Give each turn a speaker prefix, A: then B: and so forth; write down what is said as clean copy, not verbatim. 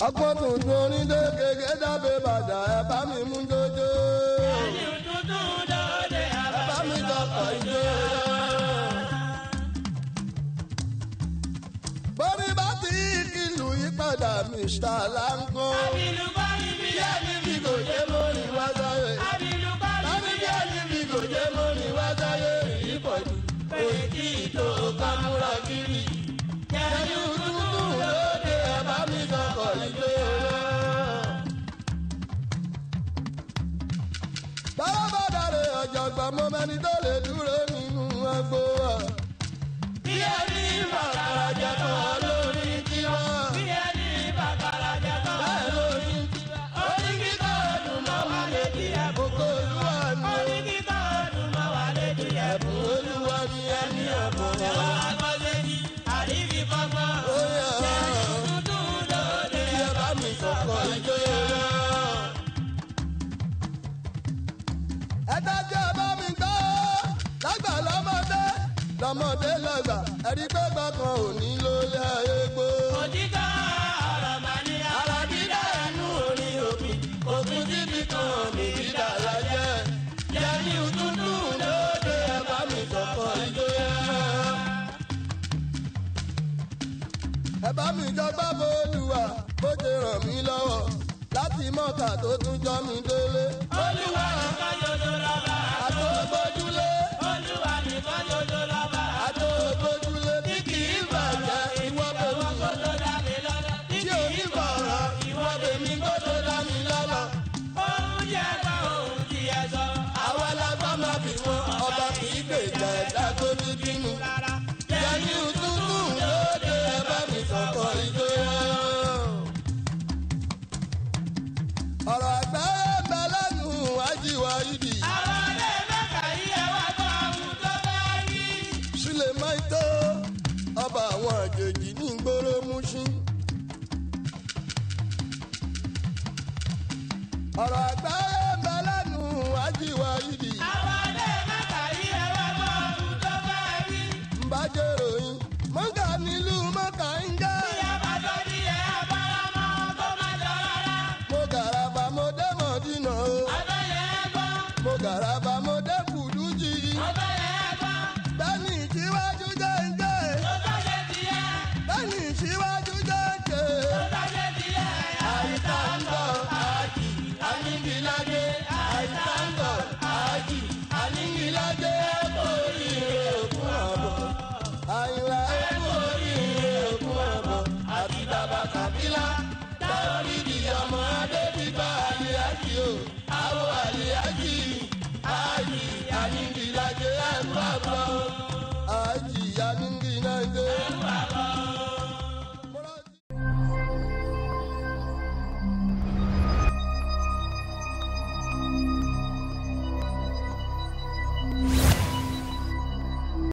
A: ọgbọ́n tuntun onídé gègé dábẹ́ bàdà ẹ bá mi mú jójó.
B: ẹni tuntun lóde
A: ẹ bá mi tọkọ ijó. bórí bá ti kìlù yí padà Mr. Lanko.
B: àbílù bọ́ọ̀lì bí ẹni
A: bí kò jẹ́ mórí wá sáyé.
B: àbílù bọ́ọ̀lì bí ẹni
A: bí kò jẹ́ mórí wá sáyé. ìpọ̀jù
B: èjì tó kámúra kiri.
A: ẹni tuntun lóde ẹ bá mi tọkọ ijó. báwa bá dáre ọ̀jọ̀gbọ́n mo mẹ́ni tó lè dúró nínú ẹgbó wa.
B: bí ẹni bàkàrà jẹ tán lórí tiwa. bí ẹni bàkàrà jẹ tán lórí tiwa. orí kíkọ́ ọdún mọ́ wà létí ẹ̀bùn.
A: Ògo Olúwa ni
B: orí kíkọ́ ọdún mọ́ wà létí ẹ̀bùn.
A: Olúwa ni ẹni ẹ̀bùn.
B: ẹ wá akọ́sẹ́jì àríwí kọ́gbọ́n.
A: Ó yá.
B: ẹni tuntun lóde
A: Bí ẹ bá mi sọ̀kọ̀ ijó yẹn. Ẹ dájọ́ bá mi gbọ́, lágbà lọ́mọdé, lọ́mọdé lọ́gbà, ẹ̀rí pé gbọ́kàn ò ní lólé ayé gbó.
B: òtítọ́ ọ̀rọ̀ màá ní ara dídá ẹnu orí òfin. òfin síbi kan mi dídá lájẹ́.
A: Yẹ́nì tútù lóde ẹ bá mi sọ̀kọ̀ ijó yẹn. Ẹ bá mi jọgbá bódùwà, bó ṣe ràn mí lọ́wọ́, láti mọ́kà tó tún jọ́ mi délé.
B: Olúwa nìkan ṣoṣo lọ́ba.
A: Àtògbójúlé,
B: Olúwa nìkan ṣoṣo lọ́ba.
A: àtògbójúlé, tí kì í bàjẹ́ ìwọ bèmí.
B: Kó tó dá mi lọ́lá.
A: Tí ò ní bọ̀rọ̀ ìwọ bèmí kó tó dá mi lọ́lá.
B: Oúnjẹ gbọ́ ohun tí ẹ sọ.
A: Àwa lágbá máa fi wọn, ọba kì í gbèjà ẹ̀dá tó ní bínú. Yẹ́nì tútù lóde ẹ bá mi sọ̀kọ̀ ijó yẹn. Ọ̀rọ̀ àgbà ẹ̀ bẹ lẹ́nu ajíwá ìdì.
B: Àwọn ilé mẹ́ta yìí ẹ wá gbọ́ ohun tó fẹ́ rí.
A: Sílẹ̀ máa tó ọba àwọn àjèjì ní ìgboro Mùṣín. Ọ̀rọ̀ àgbà ẹ̀ bẹ lẹ́nu ajíwá ìdì.
B: Àwọn ilé mẹ́ta yìí ẹ wá gbọ́ ohun tó fẹ́ rí.
A: Mbàjẹ́ ròyìn mọ́gà nílùú mọ́kà ń jẹ́.
B: Bí a bá tó ní ẹ abáramọ́ tó má jọ rárá.
A: Mo gàràbà mo dé Mọ̀dínà o.
B: Abẹ́yẹ gbọ́.
A: Mo gàràbà